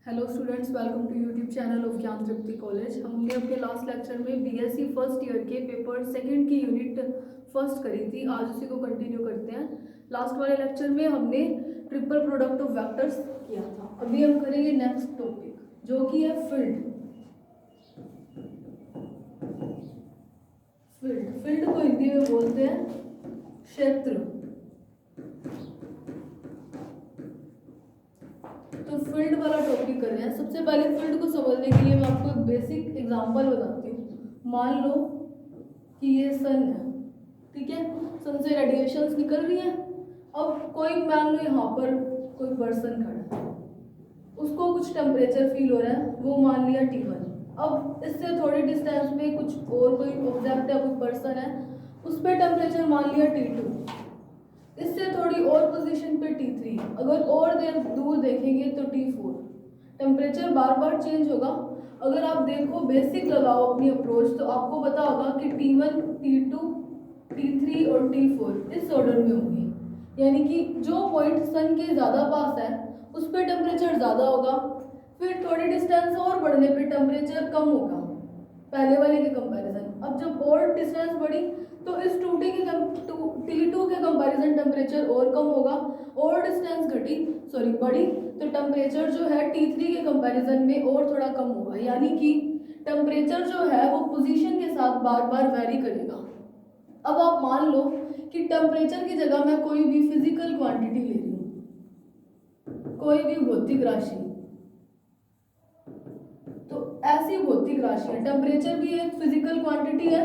Hello students, welcome to YouTube channel of Gyan Tripti college. हमने अपने last lecture में BSc first year के paper second की यूनिट फर्स्ट करी थी। आज उसी को कंटिन्यू करते हैं। लास्ट वाले लेक्चर में हमने ट्रिपल प्रोडक्ट ऑफ वेक्टर्स किया था। अभी हम करेंगे नेक्स्ट टॉपिक जो कि है फील्ड। फील्ड को हिंदी में बोलते हैं क्षेत्र। तो फील्ड वाला टॉपिक कर रहे हैं। सबसे पहले फील्ड को समझने के लिए मैं आपको एक बेसिक एग्जांपल बताती हूँ। मान लो कि ये सन है, ठीक है। सन से रेडिएशंस निकल रही हैं। अब कोई मान लो यहाँ पर कोई पर्सन खड़ा है, उसको कुछ टेम्परेचर फील हो रहा है, वो मान लिया T1। अब इससे थोड़ी डिस्टेंस पे कुछ और कोई ऑब्जेक्ट है, कोई पर्सन है, उस पर टेम्परेचर मान लिया T2। इससे थोड़ी और पोजीशन पे T3, अगर और देर दूर देखेंगे तो T4। टेम्परेचर बार बार चेंज होगा। अगर आप देखो, बेसिक लगाओ अपनी अप्रोच, तो आपको पता होगा कि T1, T2, T3 और T4 इस ऑर्डर में होंगे। यानी कि जो पॉइंट सन के ज़्यादा पास है उस पर टेम्परेचर ज़्यादा होगा, फिर थोड़ी डिस्टेंस और बढ़ने पे टेम्परेचर कम होगा पहले वाले के कंपैरिजन। अब जब और डिस्टेंस बढ़ी तो इस T2 के कंपैरिजन टेम्परेचर और कम होगा, और डिस्टेंस बढ़ी तो टेम्परेचर जो है T3 के कंपैरिजन में और थोड़ा कम होगा। यानी कि टेम्परेचर जो है वो पोजीशन के साथ बार बार वेरी करेगा। अब आप मान लो कि टेम्परेचर की जगह मैं कोई भी फिजिकल क्वांटिटी ले रही हूँ, कोई भी भौतिक राशि। तो ऐसी भौतिक राशियां, टेम्परेचर भी एक फिजिकल क्वांटिटी है,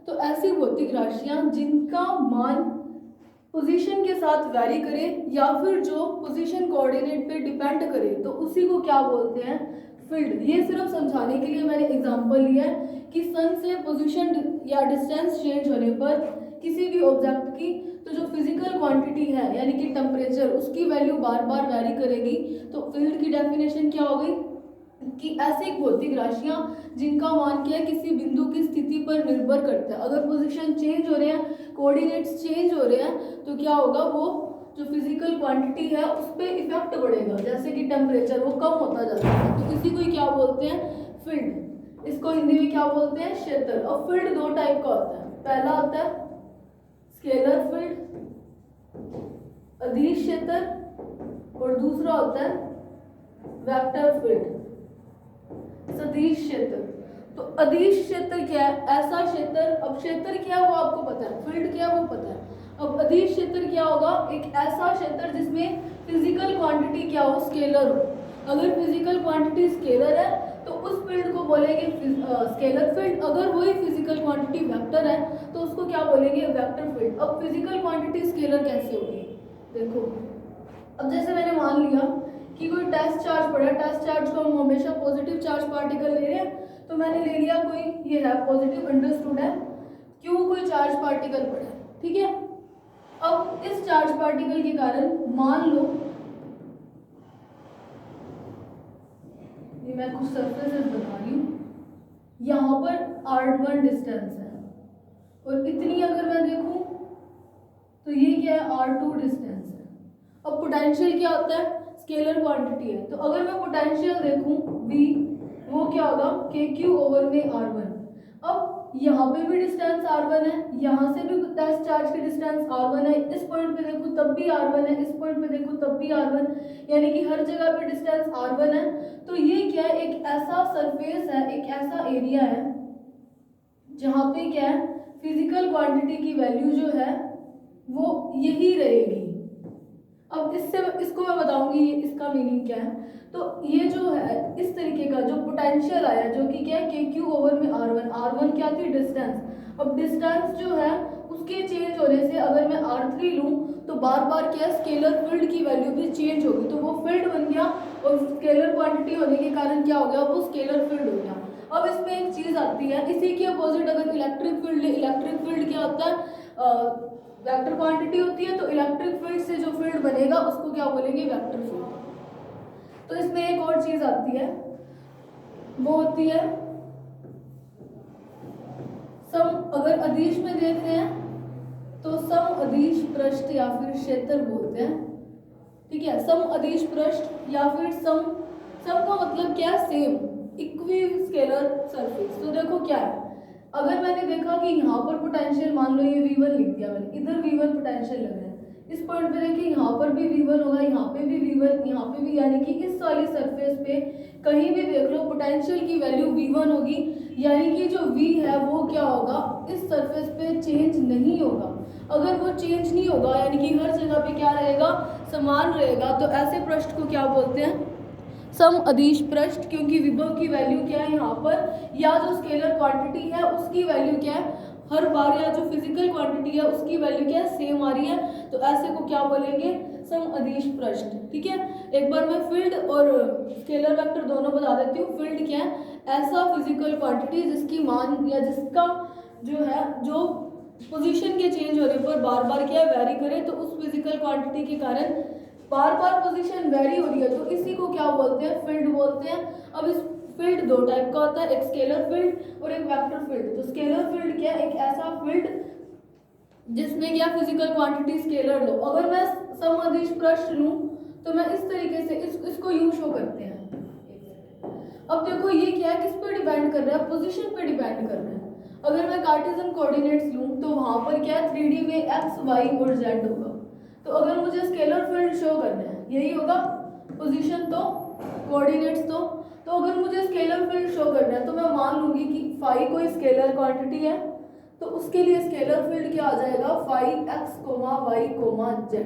तो ऐसी भौतिक राशियां जिनका मान पोजीशन के साथ वैरी करे या फिर जो पोजीशन कोऑर्डिनेट पे डिपेंड करे, तो उसी को क्या बोलते हैं? फील्ड। ये सिर्फ समझाने के लिए मैंने एग्जांपल लिया है कि सन से पोजीशन या डिस्टेंस चेंज होने पर किसी भी ऑब्जेक्ट की तो जो फिजिकल क्वांटिटी है यानी कि टेम्परेचर, उसकी वैल्यू बार बार वैरी करेगी। तो फील्ड की डेफिनेशन क्या हो गई कि ऐसी भौतिक राशियां जिनका मान क्या है किसी बिंदु की स्थिति पर निर्भर करता है। अगर पोजीशन चेंज हो रहे हैं, कोऑर्डिनेट्स चेंज हो रहे हैं, तो क्या होगा, वो जो फिजिकल क्वांटिटी है उस पर इफेक्ट पड़ेगा। जैसे कि टेम्परेचर वो कम होता जाता है, तो किसी को क्या बोलते हैं? फील्ड। इसको हिंदी में क्या बोलते हैं? क्षेत्र। और फील्ड दो टाइप का होता है। पहला होता है स्केलर फील्ड, अदिश क्षेत्र, और दूसरा होता है वेक्टर फील्ड, सदिश क्षेत्र। तो अदिश क्षेत्र क्या है? ऐसा क्षेत्र। अब क्षेत्र क्या है वो आपको पता है, फील्ड क्या है वो पता है। अब अदिश क्षेत्र क्या होगा? एक ऐसा क्षेत्र जिसमें फिजिकल क्वांटिटी क्या हो? स्केलर हो। अगर फिजिकल क्वांटिटी स्केलर है तो उस फील्ड को बोलेंगे स्केलर फील्ड। अगर वही फिजिकल क्वांटिटी वेक्टर है तो उसको क्या बोलेंगे? Vector field. अब फिजिकल क्वांटिटी स्केलर कैसे होगी? देखो, अब जैसे मैंने मान लिया कि कोई टेस्ट चार्ज पड़ा है, टेस्ट चार्ज को हम हमेशा पॉजिटिव चार्ज पार्टिकल ले रहे हैं, तो मैंने ले लिया कोई, ये है पॉजिटिव, अंडरस्टूड है, क्यों कोई चार्ज पार्टिकल पड़ा है, ठीक है। अब इस चार्ज पार्टिकल के कारण मान लो ये मैं कुछ सरफेसेस बता रही हूँ, यहाँ पर R1 डिस्टेंस है और इतनी अगर मैं देखूं तो ये क्या है? R2 डिस्टेंस है। अब पोटेंशियल क्या होता है? स्केलर क्वांटिटी है, तो अगर मैं पोटेंशियल देखूं V, वो क्या होगा? KQ ओवर में R1। अब यहाँ पे भी डिस्टेंस R1 है, यहाँ से भी टेस्ट चार्ज की डिस्टेंस R1 है, इस पॉइंट पे देखूं तब भी R1 है, इस पॉइंट पे देखूं तब भी R1, यानी कि हर जगह पे डिस्टेंस R1 है। तो ये क्या है? एक ऐसा सरफेस है, एक ऐसा एरिया है जहाँ पे क्या है, फिजिकल क्वांटिटी की वैल्यू जो है वो यही रहेगी। अब इसको मैं बताऊंगी इसका मीनिंग क्या है। तो ये जो है इस तरीके का जो पोटेंशियल आया, जो कि क्या है? KQ ओवर में R1 क्या थी? डिस्टेंस। अब डिस्टेंस जो है उसके चेंज होने से अगर मैं R3 लूँ तो बार बार क्या है? स्केलर फील्ड की वैल्यू भी चेंज होगी, तो वो फील्ड बन गया, और स्केलर क्वांटिटी होने के कारण क्या हो गया? वो स्केलर फील्ड हो गया। अब इसमें एक चीज आती है, इसी के अपोजिट अगर इलेक्ट्रिक फील्ड है, इलेक्ट्रिक फील्ड क्या होता है? वेक्टर क्वांटिटी होती है, तो इलेक्ट्रिक फील्ड से जो फील्ड बनेगा उसको क्या बोलेंगे? Vector field. तो इसमें एक और चीज आती है, वो होती है सम। अगर अदिश में देख रहे हैं तो सम अदिश पृष्ठ या फिर क्षेत्र बोलते हैं, ठीक है। सम अदिश पृष्ठ या फिर सम का मतलब क्या है, सेम इक्वी स्केलर सरफेस। तो देखो क्या है, अगर मैंने देखा कि यहाँ पर पोटेंशियल मान लो ये V1 लिख दिया मैंने, इधर V1 पोटेंशियल लग रहा है, इस पॉइंट पे देखिए यहाँ पर भी V1 होगा, यहाँ पे भी V1, यहाँ पे भी, यानी कि इस वाली सरफेस पे कहीं भी देख लो पोटेंशियल की वैल्यू V1 होगी, यानी कि जो V है वो क्या होगा, इस सरफेस पे चेंज नहीं होगा। अगर वो चेंज नहीं होगा यानी कि हर जगह पे क्या रहेगा, समान रहेगा, तो ऐसे पृष्ठ को क्या बोलते हैं, सम अदिश पृष्ठ, क्योंकि विभव की वैल्यू क्या है यहाँ पर, या जो स्केलर क्वांटिटी है उसकी वैल्यू क्या है हर बार, या जो फिजिकल क्वांटिटी है उसकी वैल्यू क्या है, सेम आ रही है, तो ऐसे को क्या बोलेंगे, सम अदिश पृष्ठ। ठीक है, एक बार मैं फील्ड और स्केलर वेक्टर दोनों बता देती हूँ। फील्ड क्या है, ऐसा फिजिकल क्वांटिटी जिसकी मान या जिसका जो है, जो पोजीशन के चेंज होने पर बार बार क्या वेरी करे, तो उस फिजिकल क्वांटिटी के कारण बार बार पोजीशन वेरी हो रही है, तो इसी को क्या बोलते हैं, फील्ड बोलते हैं। अब इस फील्ड दो टाइप का होता है, एक स्केलर फील्ड और एक वेक्टर फील्ड। तो स्केलर फील्ड क्या है, एक ऐसा फील्ड जिसमें क्या फिजिकल क्वांटिटी स्केलर लो। अगर मैं समअदिश पृष्ठ लूं तो मैं इस तरीके से इसको यूं शो करते हैं। अब देखो ये क्या है, किस पे डिपेंड कर रहा है, पोजीशन पे डिपेंड कर रहा है। अगर मैं कार्टेशियन कोऑर्डिनेट्स लूं तो वहां पर क्या है, 3D में x, y और z होगा। तो अगर मुझे स्केलर फील्ड शो करना है, यही होगा पोजीशन तो कोऑर्डिनेट्स तो अगर मुझे स्केलर फील्ड शो करना है तो मैं मान लूंगी कि फाई कोई स्केलर क्वांटिटी है, तो उसके लिए स्केलर फील्ड क्या आ जाएगा, फाई x, y, z।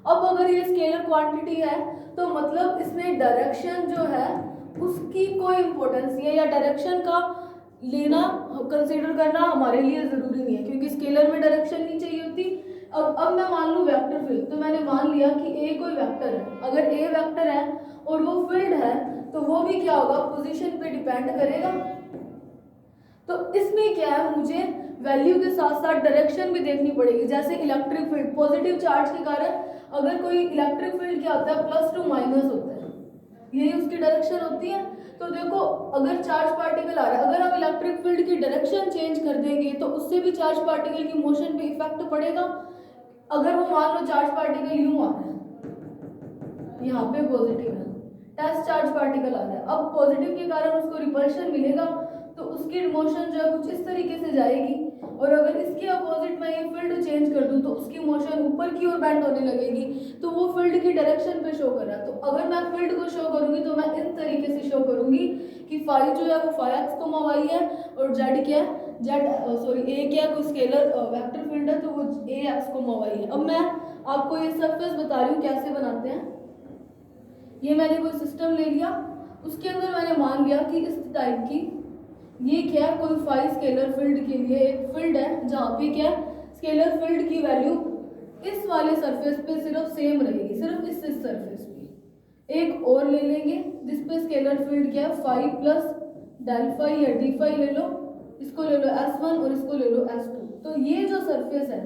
अब अगर ये स्केलर क्वांटिटी है तो मतलब इसमें डायरेक्शन जो है उसकी कोई इंपॉर्टेंस नहीं है, या डायरेक्शन का लेना कंसीडर करना हमारे लिए जरूरी नहीं है, क्योंकि स्केलर में डायरेक्शन नहीं चाहिए होती। अब मैं मान लूँ वेक्टर फील्ड, तो मैंने मान लिया कि ए कोई वेक्टर है। अगर ए वेक्टर है और वो फील्ड है तो वो भी क्या होगा, पोजीशन पे डिपेंड करेगा। तो इसमें क्या है, मुझे वैल्यू के साथ साथ डायरेक्शन भी देखनी पड़ेगी। जैसे इलेक्ट्रिक फील्ड, पॉजिटिव चार्ज के कारण अगर कोई इलेक्ट्रिक फील्ड क्या होता है, प्लस टू माइनस होता है, यही उसकी डायरेक्शन होती है। तो देखो अगर चार्ज पार्टिकल आ रहा है, अगर हम इलेक्ट्रिक फील्ड की डायरेक्शन चेंज कर देंगे तो उससे भी चार्ज पार्टिकल की मोशन पे इफेक्ट पड़ेगा। अगर वो मान लो चार्ज पार्टिकल यूं आ रहा है, यहाँ पे पॉजिटिव है, टेस्ट चार्ज पार्टिकल आ रहा है, अब पॉजिटिव के कारण उसको रिपल्शन मिलेगा, तो उसकी मोशन जो है कुछ इस तरीके से जाएगी। और अगर इसके अपोजिट में ये फील्ड चेंज कर दूं तो उसकी मोशन ऊपर की ओर बेंड होने लगेगी, तो वो फील्ड की डायरेक्शन पे शो कर रहा है। तो अगर मैं फील्ड को शो करूंगी तो मैं इन तरीके से शो करूंगी कि फाई जो है वो फाई एक्स कोमा वाई है, और जेड क्या है, ए क्या है, कोई स्केलर वेक्टर फील्ड है, तो वो ए एक्स कोमा वाई है। अब मैं आपको ये सरफेस बता रही हूँ कैसे बनाते हैं। ये मैंने कोई सिस्टम ले लिया, उसके अंदर मैंने मान लिया कि इस टाइप की ये क्या है, कोई फाई स्केलर फील्ड के लिए एक फील्ड है, जहाँ पे क्या स्केलर फील्ड की वैल्यू इस वाले सरफेस पे सिर्फ सेम रहेगी, सिर्फ इस सरफेस पे। एक और ले लेंगे जिसपे स्केलर फील्ड क्या है, फाई प्लस डेल फाई या डी फाई ले लो, इसको ले लो S1 और इसको ले लो S2। तो ये जो सरफेस है,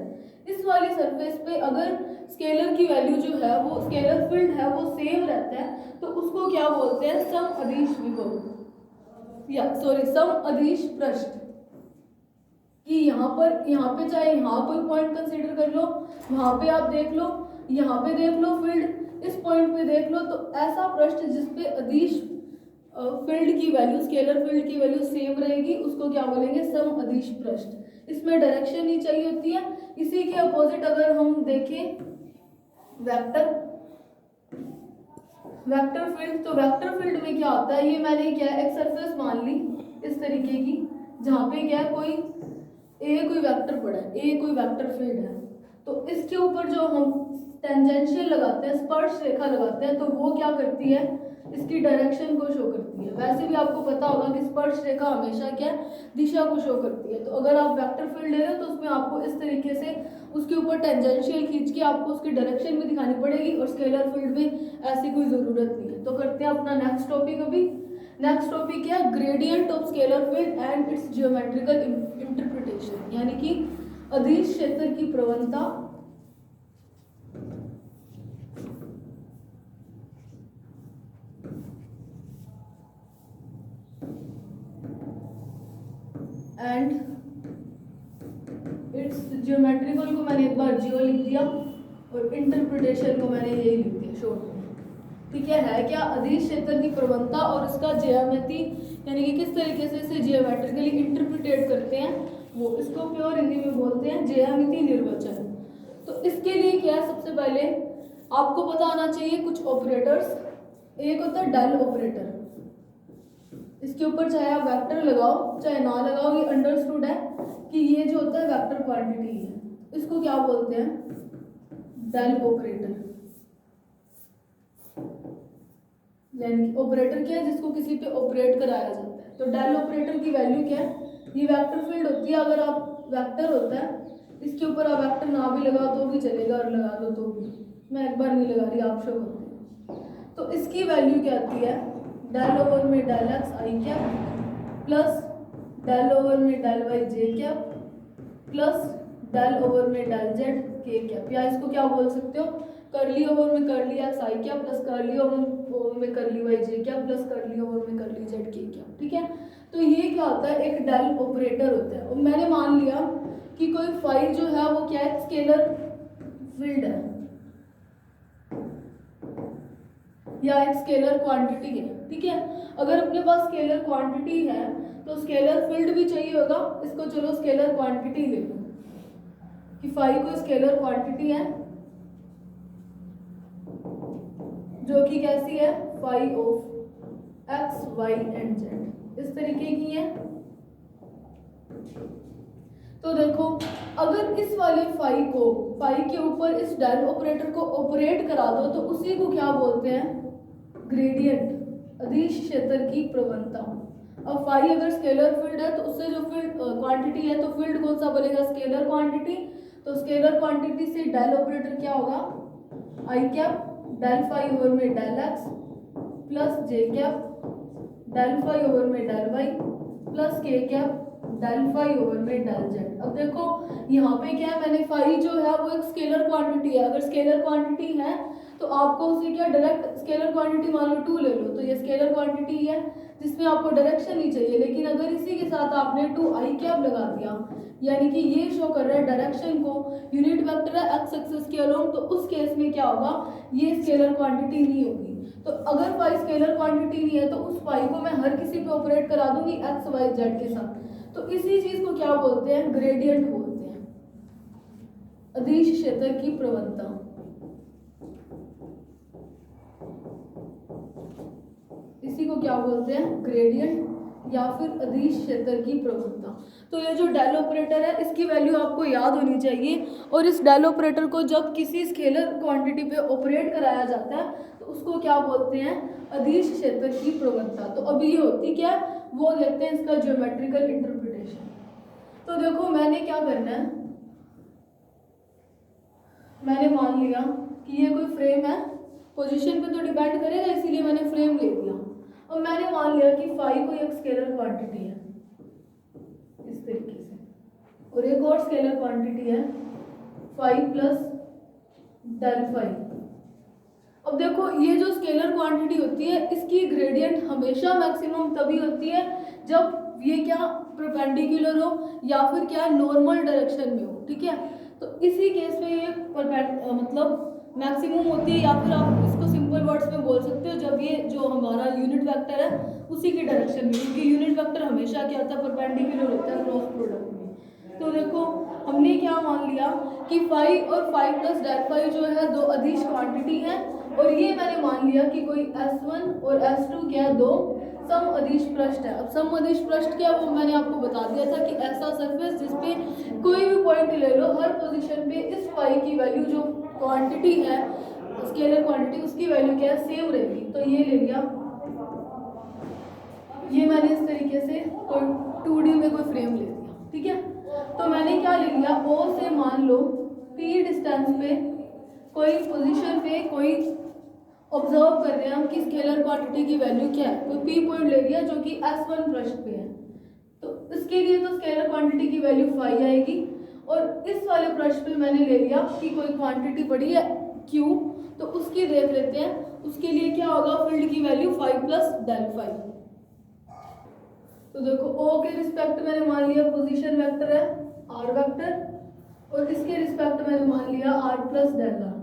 इस वाली सरफेस पे अगर स्केलर की वैल्यू जो है, वो स्केलर फील्ड है वो सेम रहता है, तो उसको क्या बोलते हैं, सम अदिश विभव, या सॉरी सम अदिश पृष्ठ। कि यहाँ पे चाहे यहाँ कोई पॉइंट कंसीडर कर लो, वहां पे आप देख लो, यहाँ पे देख लो फील्ड, इस पॉइंट पे देख लो, तो ऐसा पृष्ठ जिसपे अदिश फील्ड की वैल्यू, स्केलर फील्ड की वैल्यू सेम रहेगी, उसको क्या बोलेंगे, सम अदिश पृष्ठ। इसमें डायरेक्शन ही चाहिए होती है। इसी के अपोजिट अगर हम देखें वेक्टर फील्ड, तो वेक्टर फील्ड में क्या होता है, ये मैंने क्या एक सरफेस मान ली इस तरीके की, जहाँ पे क्या कोई कोई वेक्टर पड़ा है, कोई वेक्टर फील्ड है, तो इसके ऊपर जो हम टेंजेंशियल लगाते हैं, स्पर्श रेखा लगाते हैं, तो वो क्या करती है, इसकी डायरेक्शन को शो करती है। वैसे भी आपको पता होगा कि स्पर्श रेखा हमेशा क्या दिशा को शो करती है। तो अगर आप वेक्टर फील्ड ले रहे हो तो उसमें आपको इस तरीके से उसके ऊपर टेंजेंशियल खींच के आपको उसकी डायरेक्शन भी दिखानी पड़ेगी, और स्केलर फील्ड में ऐसी कोई ज़रूरत नहीं है। तो करते हैं अपना नेक्स्ट टॉपिक। अभी नेक्स्ट टॉपिक क्या है, gradient of scalar field and it's geometrical interpretation, यानी कि अदिश क्षेत्र की प्रवणता एंड इट्स जियोमेट्रिकल को मैंने एक बार जियो लिख दिया, और इंटरप्रिटेशन को मैंने यही लिख दिया शॉर्ट में। ठीक है क्या अदिश क्षेत्र की प्रवणता और इसका ज्यामिति यानी कि किस तरीके से इसे जियोमेट्रिकली इंटरप्रिटेट करते हैं, वो इसको प्योर हिंदी में बोलते हैं ज्यामिति निर्वचन। तो इसके लिए क्या है, सबसे पहले आपको पता आना चाहिए कुछ ऑपरेटर्स। एक होता है डेल ऑपरेटर, इसके ऊपर चाहे आप वेक्टर लगाओ चाहे ना लगाओ, ये अंडरस्टूड है कि ये जो होता है वेक्टर क्वांटिटी है, इसको क्या बोलते हैं, डेल ऑपरेटर। यानी ऑपरेटर क्या है, जिसको किसी पे ऑपरेट कराया जाता है। तो डेल ऑपरेटर की वैल्यू क्या है, ये वेक्टर फील्ड होती है। अगर आप वेक्टर होता है इसके ऊपर आप वेक्टर ना भी लगाओ तो भी चलेगा और लगा दो तो भी, मैं एक बार नहीं लगा रही, आप शो करते हैं। तो इसकी वैल्यू क्या आती है, डेल ओवर में डेल एक्स आई कैप प्लस डेल ओवर में डेल वाई जे कैप प्लस डेल ओवर में डेल जेड के कैप, या इसको क्या बोल सकते हो, करली ओवर में करली एक्स आई कैप प्लस करली ओवर में करली वाई जे कैप प्लस करली ओवर में करली जेड के कैप। ठीक है, तो ये क्या होता है, एक डेल ऑपरेटर होता है। और मैंने मान लिया कि कोई फाई जो है वो क्या है, स्केलर फील्ड है या एक स्केलर क्वांटिटी है। ठीक है, अगर अपने पास स्केलर क्वांटिटी है तो स्केलर फील्ड भी चाहिए होगा। इसको चलो स्केलर क्वांटिटी ले लो कि फाई कोई स्केलर क्वांटिटी है जो कि कैसी है, phi of x y and z, इस तरीके की है। तो देखो अगर इस वाले फाई के ऊपर इस डेल ऑपरेटर को ऑपरेट करा दो तो उसी को क्या बोलते हैं, ग्रेडियंट, अदिश क्षेत्र की प्रवणता। अब फाई अगर स्केलर फील्ड है तो उससे जो फील्ड क्वांटिटी है तो फील्ड कौन सा बनेगा, स्केलर क्वांटिटी। तो स्केलर क्वांटिटी से डेल ऑपरेटर क्या होगा, आई कैप डेल फाई ओवर में डेल एक्स प्लस जे कैप डेल फाई ओवर में डेल वाई प्लस के कैप डेल फाई ओवर में डेल जेड। अब देखो यहाँ पे क्या है, मैंने फाई जो है वो एक स्केलर क्वांटिटी है। अगर स्केलर क्वांटिटी है तो आपको उसे क्या डायरेक्ट स्केलर क्वांटिटी मान लो 2 ले लो, तो ये स्केलर क्वांटिटी है जिसमें आपको डायरेक्शन ही चाहिए। लेकिन अगर इसी के साथ आपने 2 आई कैप लगा दिया यानी कि ये शो कर रहा है डायरेक्शन को, यूनिट वेक्टर है एक्स एक्सिस के अलोंग, तो उस केस में क्या होगा, ये स्केलर क्वांटिटी नहीं होगी। तो अगर फाई स्केलर क्वांटिटी नहीं है तो उस फाई को मैं हर किसी पे ऑपरेट करा दूंगी एक्स वाई जेड के साथ। तो इसी चीज को क्या बोलते हैं, ग्रेडियंट बोलते हैं, अदिश क्षेत्र की प्रवणता। इसी को क्या बोलते हैं, ग्रेडियंट या फिर अदिश क्षेत्र की प्रवणता। तो ये जो डेल ऑपरेटर है इसकी वैल्यू आपको याद होनी चाहिए। और इस डेल ऑपरेटर को जब किसी स्केलर क्वांटिटी पे ऑपरेट कराया जाता है तो उसको क्या बोलते हैं, अदिश क्षेत्र की प्रवणता। तो अभी ये होती क्या है वो देखते हैं इसका ज्योमेट्रिकल इंटरप्रिटेशन। तो देखो मैंने क्या करना है, मैंने मान लिया कि ये कोई फ्रेम है, पोजीशन पे तो डिपेंड करेगा इसीलिए मैंने फ्रेम ले लिया। और मैंने मान लिया कि फाई कोई एक स्केलर क्वांटिटी है इस तरीके से, और एक और स्केलर क्वांटिटी है फाई प्लस डेल फाई। अब देखो ये जो स्केलर क्वांटिटी होती है इसकी ग्रेडियंट हमेशा मैक्सिमम तभी होती है जब ये क्या परपेंडिकुलर हो या फिर क्या नॉर्मल डायरेक्शन में हो। ठीक है, तो इसी केस में ये मतलब मैक्सिमम होती है, या फिर आप इसको सिंपल वर्ड्स में बोल सकते हो जब ये जो हमारा यूनिट वेक्टर है उसी के डायरेक्शन में, क्योंकि यूनिट वेक्टर हमेशा क्या होता है, परपेंडिकुलर होता है क्रॉस प्रोडक्ट में। तो देखो हमने क्या मान लिया कि फाई और फाई प्लस डेल फाई जो है दो अदिश क्वांटिटी है, और ये मैंने मान लिया कि कोई S1 और S2 क्या दो सम अदिश पृष्ठ है। अब सम अदिश पृष्ठ क्या, वो मैंने आपको बता दिया था कि ऐसा सरफेस जिसपे कोई भी पॉइंट ले लो हर पोजीशन पे इस फाई की वैल्यू जो क्वांटिटी है स्केलर क्वांटिटी उसकी वैल्यू क्या है, सेम रहेगी। तो ये ले लिया, ये मैंने इस तरीके से कोई 2D में कोई फ्रेम ले लिया। ठीक है, तो मैंने क्या ले लिया, O से मान लो P डिस्टेंस पे कोई पोजीशन पे कोई ऑब्जर्व कर रहे हैं हम कि स्केलर क्वांटिटी की वैल्यू क्या है, कोई P पॉइंट ले लिया जो कि S1 पृष्ठ पे है। तो इसके लिए तो स्केलर क्वांटिटी की वैल्यू फाई आएगी, और इस वाले पृष्ठ पे मैंने ले लिया कि कोई क्वांटिटी पड़ी है Q, तो उसकी देख लेते हैं। उसके लिए क्या होगा, फील्ड की value phi plus del phi. तो देखो O के रिस्पेक्ट मैंने मान लिया पोजीशन वेक्टर है R वेक्टर, और इसके रिस्पेक्ट मैंने मान लिया R प्लस डेल R।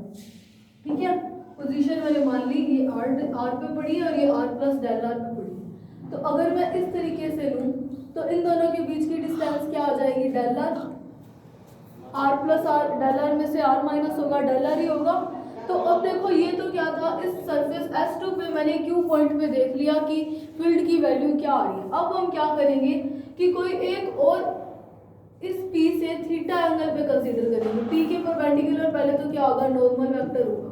ठीक है, पोजीशन मैंने मान ली ये आर पे पड़ी है और ये आर प्लस डेल आर पे पड़ी है। तो अगर मैं इस तरीके से लूँ तो इन दोनों के बीच की डिस्टेंस क्या आ जाएगी, del r plus r, del r में से आर माइनस होगा, डेल आर ही होगा। तो अब देखो ये तो क्या था, इस सरफेस S2 पे मैंने क्यू पॉइंट पे देख लिया कि फील्ड की वैल्यू क्या आ रही है। अब हम क्या करेंगे कि कोई एक और इस P से थीटा एंगल पे कंसीडर करेंगे। P के परपेंडिकुलर पहले तो क्या होगा, नॉर्मल वेक्टर होगा,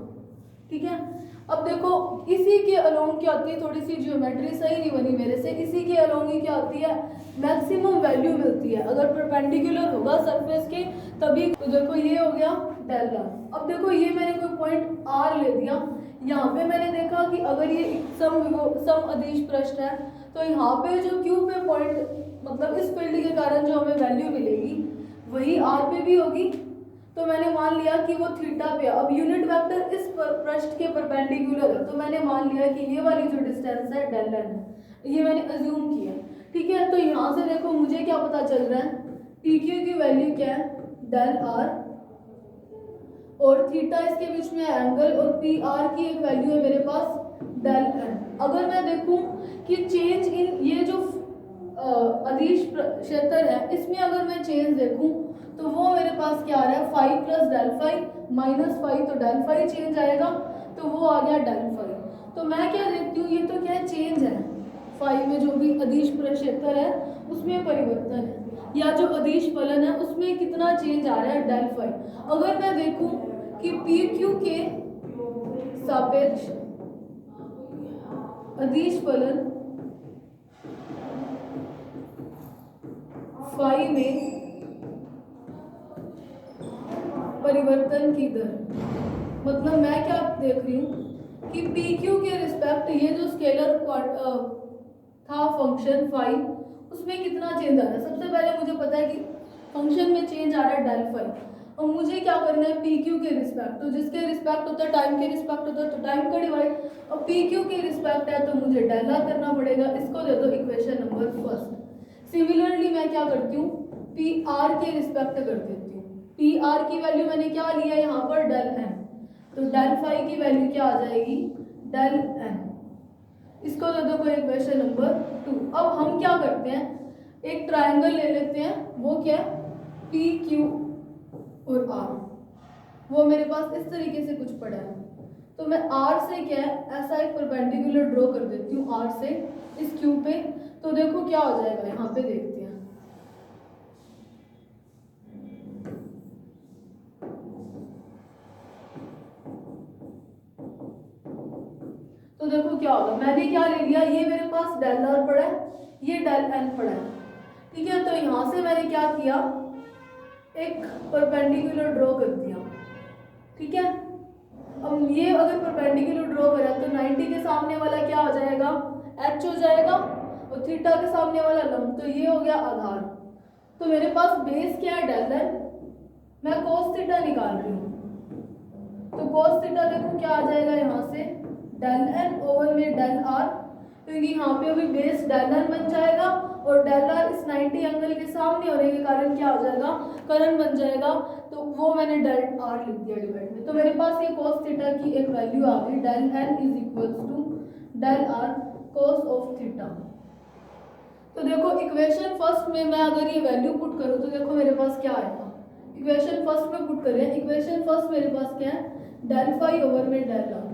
ठीक है। अब देखो इसी के अलोंग क्या होती है, थोड़ी सी ज्योमेट्री सही नहीं बनी मेरे से, इसी के अलोंग ही क्या होती है, मैक्सिमम वैल्यू मिलती है अगर परपेंडिकुलर होगा सरफेस के तभी। तो देखो ये हो गया डेल आर। अब देखो ये मैंने कोई पॉइंट आर ले दिया, यहाँ पे मैंने देखा कि अगर ये सम अदिश पृष्ठ है तो यहाँ पे जो क्यू पे पॉइंट मतलब इस फील्ड के कारण जो हमें वैल्यू मिलेगी वही आर पे भी होगी। तो मैंने मान लिया कि वो थीटा पे। अब यूनिट वेक्टर इस पृष्ठ के परपेंडिकुलर है तो मैंने मान लिया कि ये वाली जो डिस्टेंस है डेल एन है, ये मैंने अज्यूम किया, ठीक है। तो यहाँ से देखो मुझे क्या पता चल रहा है, पी क्यू की वैल्यू क्या है, डेल आर, और थीटा इसके बीच में एंगल, और पी आर की एक वैल्यू है मेरे पास डेल एन। अगर मैं देखूं कि चेंज इन ये जो अदिश क्षेत्र है इसमें अगर मैं चेंज देखूं तो वो मेरे पास क्या आ रहा है, phi plus del phi minus phi, तो डेल फाई चेंज आएगा तो वो आ गया डेल फाई। तो मैं क्या देखती हूँ, ये तो क्या है, चेंज है, फाई में जो भी अदिश क्षेत्र है उसमें परिवर्तन है, या जो अदिश फलन है उसमें कितना चेंज आ रहा है, डेल फाई। अगर मैं देखूं कि पी क्यू के सापेक्ष अदिश फलन फाई में परिवर्तन की दर, मतलब मैं क्या देख रही हूँ कि पी क्यू के रिस्पेक्ट ये जो स्केलर था फंक्शन फाई उसमें कितना चेंज आ रहा है। सबसे पहले मुझे पता है कि फंक्शन में चेंज आ रहा है डेल फाई, और मुझे क्या करना है पी क्यू के रिस्पेक्ट, तो जिसके रिस्पेक्ट होता है टाइम के रिस्पेक्ट होता है तो टाइम का डिवाइड, और पी क्यू के रिस्पेक्ट है तो मुझे डेल आर करना पड़ेगा। इसको दे दो इक्वेशन नंबर फर्स्ट। सिमिलरली मैं क्या करती हूँ, पी आर के रिस्पेक्ट कर देती हूँ। पी आर की वैल्यू मैंने क्या लिया यहाँ पर, डेल एन, तो डेल फाई की वैल्यू क्या आ जाएगी, डेल एन। इसको दे दो कोई इक्वेशन नंबर 2। अब हम क्या करते हैं, एक ट्रायंगल ले लेते हैं, वो क्या है, पी क्यू और आर, वो मेरे पास इस तरीके से कुछ पड़ा है। तो मैं आर से क्या है ऐसा एक परपेंडिकुलर ड्रॉ कर देती हूँ, आर से इस क्यू पे, तो देखो क्या हो जाएगा, यहाँ पे देखते हैं। तो देखो क्या होगा, मैंने क्या ले लिया, ये मेरे पास डेल आर पड़ा है, ये डेल एन पड़ा है, ठीक है। तो यहाँ से मैंने क्या किया, एक परपेंडिकुलर ड्रॉ कर दिया, ठीक है। अब ये अगर परपेंडिकुलर ड्रॉ करें तो 90 के सामने वाला क्या हो जाएगा, एच हो जाएगा, और थीटा के सामने वाला लंब, तो ये हो गया आधार। तो मेरे पास बेस क्या है, डेल एन, मैं कोस थीटा निकाल रही हूँ, तो कोस थीटा देखो क्या आ जाएगा यहाँ से, डेल एन ओवर में डेल आर, क्योंकि यहाँ पे अभी बेस डेल एन बन जाएगा और डेल आर इस 90 एंगल के सामने होने के कारण क्या हो जाएगा, करण बन जाएगा, तो वो मैंने डेल आर लिख दिया डिवाइड में। तो मेरे पास ये कोस थीटा की एक वैल्यू आ गई, del n is equals to del r cos of theta. तो देखो इक्वेशन फर्स्ट में मैं अगर ये वैल्यू पुट करूँ तो देखो मेरे पास क्या आएगा, इक्वेशन फर्स्ट में पुट करें, इक्वेशन फर्स्ट मेरे पास क्या है, डेल फाई ओवर में डेल आर,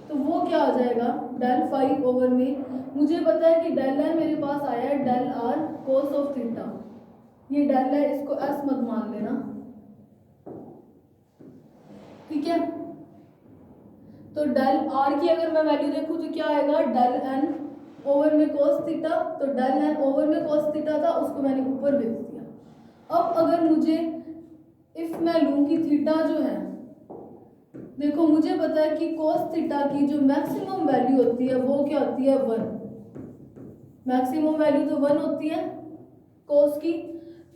तो वो क्या आ जाएगा, डेल फाई ओवर में, मुझे पता है कि डेल एन मेरे पास आया है del r cos of theta, ये डेल है, इसको एस मत मान लेना, ठीक है। तो डेल आर की अगर मैं वैल्यू देखूं तो क्या आएगा, डेल एन ओवर में कोस थीटा, तो डेल एन ओवर में कोस थीटा था, उसको मैंने ऊपर भेज दिया। अब अगर मुझे इफ मैं लूं कि थीटा जो है, देखो मुझे पता है कि कोस थीटा की जो मैक्सिमम वैल्यू होती है वो क्या होती है, 1, मैक्सिमम वैल्यू तो 1 होती है कोस की।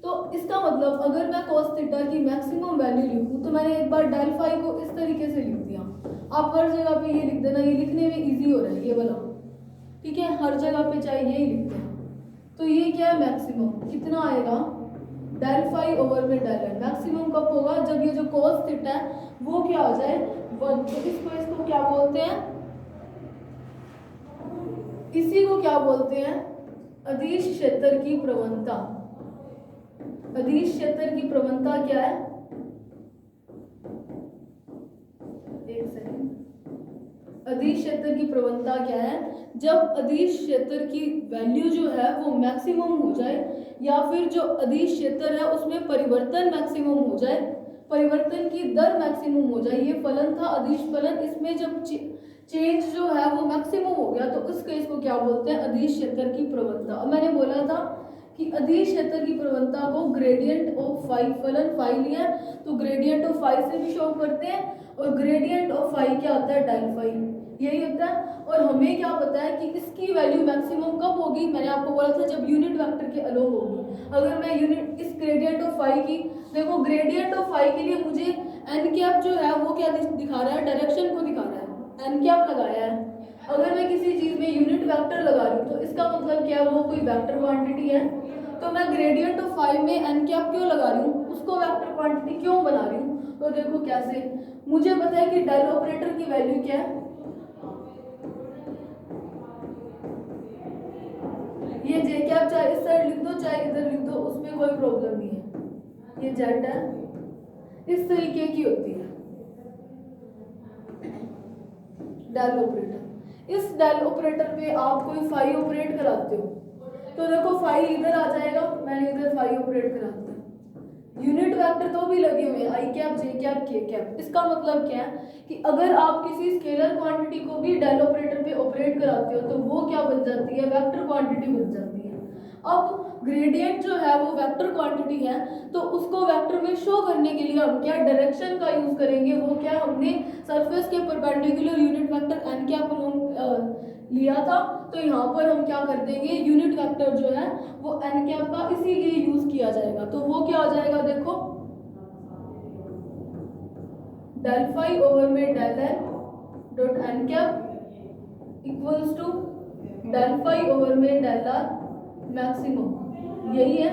तो इसका मतलब अगर मैं कोस थीटा की मैक्सिमम वैल्यू लिखूं तो मैंने एक बार डेल फाई को इस तरीके से लिख दिया, आप हर जगह पे ये लिख देना, ये लिखने में इजी हो रहा है ये वाला, ठीक है, हर जगह पे चाहे यही लिखते हैं। तो ये क्या है, मैक्सिमम कितना आएगा, डेल फाई ओवर में डेल एन। मैक्सिमम कब होगा? जब ये जो cos थीटा है वो क्या हो जाए 1। तो इसको क्या बोलते हैं? इसी को क्या बोलते हैं? अदिश क्षेत्र की प्रवणता। अदिश क्षेत्र की प्रवणता क्या है? एक सेकंड। अदिश क्षेत्र की प्रवणता क्या है? जब अदिश क्षेत्र की वैल्यू जो है वो मैक्सिमम हो जाए या फिर जो अदिश क्षेत्र है उसमें परिवर्तन मैक्सिमम हो जाए, परिवर्तन की दर मैक्सिमम हो जाए। ये फलन था अदिश फलन, इसमें जब चेंज जो है वो मैक्सिमम हो गया तो उस केस को क्या बोलते हैं? अदिश क्षेत्र की प्रवणता। अब मैंने बोला था कि अदिश क्षेत्र की प्रवणता को ग्रेडियंट ऑफ फाई, फलन फाई लिया तो ग्रेडियंट ऑफ फाई से भी शो करते हैं, और ग्रेडियंट ऑफ फाई क्या होता है? डेल फाई, यही होता है। और हमें क्या पता है कि इसकी वैल्यू मैक्सिमम कब होगी? मैंने आपको बोला था जब यूनिट वेक्टर के अलोंग होगी। अगर मैं यूनिट इस ग्रेडियंट ऑफ फाई की, देखो ग्रेडियंट ऑफ फाई के लिए मुझे एन कैप जो है वो क्या दिखा रहा है? डायरेक्शन को दिखा रहा है, एन कैप लगाया है। अगर मैं किसी चीज में यूनिट वेक्टर लगा रही हूँ तो इसका मतलब क्या है? वो कोई वेक्टर क्वांटिटी है। तो मैं ग्रेडियंट ऑफ फाई में एन कैप क्यों लगा रही हूँ? उसको वेक्टर क्वांटिटी क्यों बना रही हूँ? तो देखो कैसे, मुझे पता है कि डेल ऑपरेटर की वैल्यू क्या है? ये जे कैप चाहे इस साइड लिख दो चाहे इधर लिख दो, उसमें कोई प्रॉब्लम नहीं है। ये जेड है, इस तरीके की होती है डेल ऑपरेटर। इस डेल ऑपरेटर पे आप कोई फाई ऑपरेट कराते हो तो देखो फाई इधर आ जाएगा, मैंने इधर फाई ऑपरेट करा दिया। यूनिट वेक्टर तो भी लगे हुए हैं, आई कैप जे कैप के कैप। इसका मतलब क्या है कि अगर आप किसी स्केलर क्वांटिटी को भी डेल ऑपरेटर पे ऑपरेट कराते हो तो वो क्या बन जाती है? वेक्टर क्वांटिटी बन जाती है। अब ग्रेडियंट जो है वो वेक्टर क्वांटिटी है, तो उसको वेक्टर में शो करने के लिए हम क्या डायरेक्शन का यूज करेंगे? वो क्या, हमने सरफेस के perpendicular unit vector n cap लिया था, तो यहाँ पर हम क्या कर देंगे? यूनिट वेक्टर जो है वो एन कैप का इसीलिए यूज किया जाएगा। तो वो क्या हो जाएगा? देखो डेल फाई ओवर में del n dot n cap equals to del phi over में डेल आर मैक्सिमम, यही है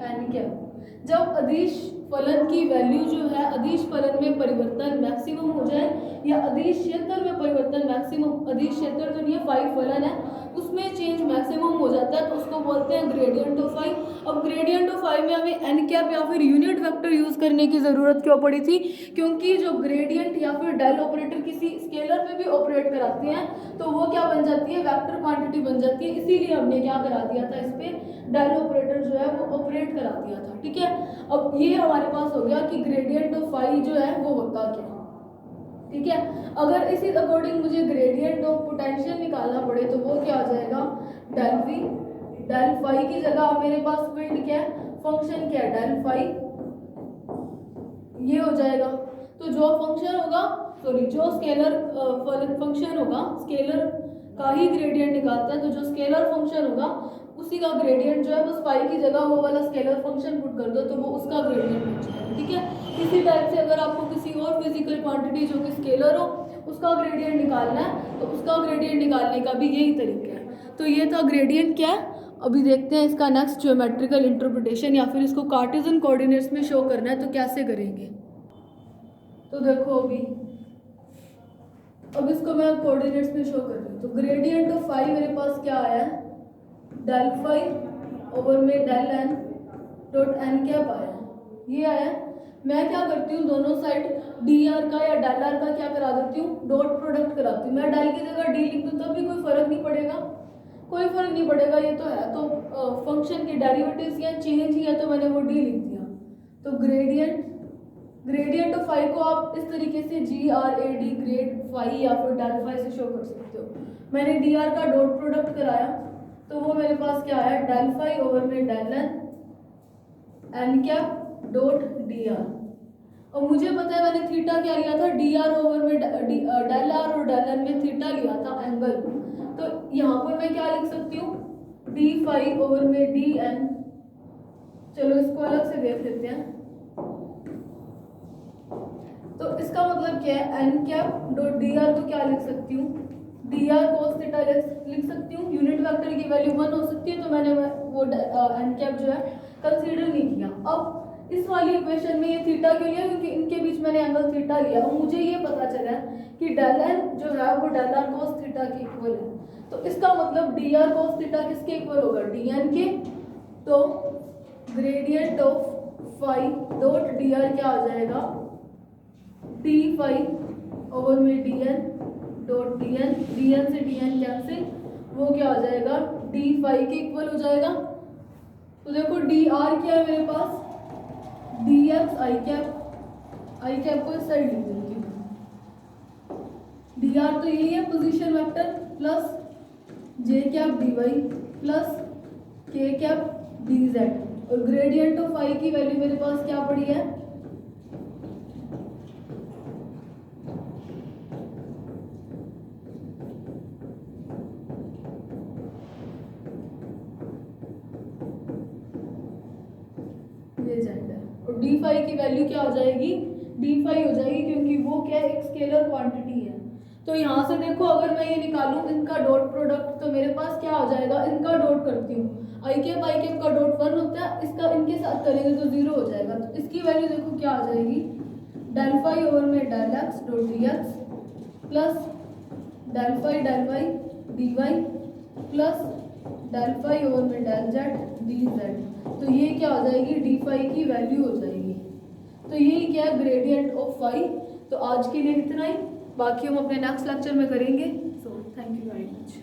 एन कैप। जब अदिश फलन की वैल्यू जो है अदिश फलन में परिवर्तन मैक्सिमम हो जाए या अदिश क्षेत्र में परिवर्तन मैक्सिमम, अदिश क्षेत्र जो नहीं है फाई फलन है उसमें चेंज मैक्सिमम हो जाता है तो उसको बोलते हैं ग्रेडियंट ऑफ फाई। अब ग्रेडियंट ऑफ फाई में हमें एन कैप या फिर यूनिट वेक्टर यूज करने की जरूरत क्यों पड़ी थी? क्योंकि जो ग्रेडियंट या फिर डेल ऑपरेटर किसी स्केलर में भी ऑपरेट कराते हैं तो वो क्या बन जाती है? वेक्टर क्वांटिटी बन जाती है। इसीलिए हमने क्या करा दिया था? इस पे डेल ऑपरेटर जो है वो ऑपरेट करा दिया था। ठीक है, अब ये हमारे पास हो गया कि ग्रेडियंट ऑफ फाई जो है वो होता क्या। ठीक है, अगर इसी अकॉर्डिंग मुझे ग्रेडियंट ऑफ पोटेंशियल निकालना पड़े तो वो क्या आ जाएगा? Del we. डेल फाई की जगह मेरे पास फील्ड क्या है? फंक्शन क्या है? डेल फाई, ये हो जाएगा। तो जो फंक्शन होगा, सॉरी जो स्केलर फंक्शन होगा, स्केलर का ही ग्रेडियंट निकालते हैं, तो जो स्केलर फंक्शन होगा उसी का ग्रेडियंट जो है बस फाई की जगह वो वाला स्केलर फंक्शन पुट कर दो तो वो उसका ग्रेडियंट बन जाएगा। ठीक है, इसी टाइप से अगर आपको किसी और फिजिकल क्वांटिटी जो कि स्केलर हो उसका ग्रेडियंट निकालना है तो उसका ग्रेडियंट निकालने का भी यही तरीका है। तो ये था ग्रेडियंट क्या है। अभी देखते हैं इसका नेक्स्ट ज्योमेट्रिकल इंटरप्रिटेशन, या फिर इसको कार्टेशियन कोऑर्डिनेट्स में शो करना है तो कैसे करेंगे। तो देखो अब इसको मैं कोऑर्डिनेट्स में शो कर रही हूँ। तो ग्रेडियंट ऑफ फाई मेरे पास क्या आया है? डेल फाई ओवर में del n dot n cap आया है, ये आया है। मैं क्या करती हूँ, दोनों साइड डी आर का या डेल आर का क्या करा देती हूँ? डॉट प्रोडक्ट कराती हूँ। मैं डेल की जगह डी लिख दूँ तब भी कोई फर्क नहीं पड़ेगा, कोई फर्क नहीं पड़ेगा। ये तो है, तो फंक्शन के डेरिवेटिव्स या चेंज ही है तो मैंने वो डी लिख दिया। तो ग्रेडियंट ऑफ फाई को आप इस तरीके से GRAD ग्रेड फाई या फिर डेल फाई से शो कर सकते हो। मैंने डी आर का डॉट प्रोडक्ट कराया तो वो मेरे पास क्या है? डेल फाई ओवर में del n cap dot d r. और मुझे पता है मैंने थीटा क्या लिया था? डी आर ओवर में डेल आर और डेल एन में थीटा लिया था एंगल। तो यहाँ पर मैं क्या लिख सकती हूँ? डी फाई ओवर में डी एन। चलो इसको अलग से देख लेते हैं। तो इसका मतलब क्या है? N cap dot d r को क्या लिख सकती हूँ? डी आर कॉस थीटा लिख सकती हूँ। यूनिट वेक्टर की वैल्यू 1 हो सकती है, तो मैंने वो एन कैप जो है कंसीडर नहीं किया। अब इस वाली इक्वेशन में ये थीटा क्यों लिया, क्योंकि इनके बीच मैंने एंगल थीटा लिया और मुझे ये पता चला कि डेल एन जो है वो डेल आर कॉस थीटा के इक्वल है। तो इसका मतलब डी आर कॉस थीटा किसके इक्वल होगा, डी एन के। तो gradient of phi dot d r क्या आ जाएगा, डी फाई ओवर में d n dot d n से डी एन कैंसिल, वो क्या आ जाएगा, डी फाई के इक्वल हो जाएगा। तो देखो डी आर क्या है मेरे पास, डी एक्स आई कैप को इस साइड लिख देती हूँ। डी आर तो यही है पोजीशन वेक्टर, प्लस जे कैप डी वाई प्लस के कैप डी जेड, और ग्रेडियंट ऑफ फाई की वैल्यू मेरे पास क्या पड़ी है, और डी फाई की वैल्यू क्या हो जाएगी, डी फाई हो जाएगी, क्योंकि वो क्या है, एक स्केलर क्वांटिटी है। तो यहाँ से देखो अगर मैं ये निकालूं इनका डॉट प्रोडक्ट, तो मेरे पास क्या हो जाएगा, इनका डॉट करती हूँ, आई कैप का डॉट 1 होता है, इसका इनके साथ करेंगे तो 0 हो जाएगा। तो इसकी वैल्यू देखो क्या आ जाएगी, डेल फाई ओवर में del x dot d x plus del phi del y d y plus del phi over में डेल जेड डी जेड। तो ये क्या हो जाएगी, डी फाई की वैल्यू हो जाएगी। तो यही क्या है, ग्रेडियंट ऑफ फाई। तो आज के लिए इतना ही, बाकी हम अपने नेक्स्ट लेक्चर में करेंगे। So thank you very much.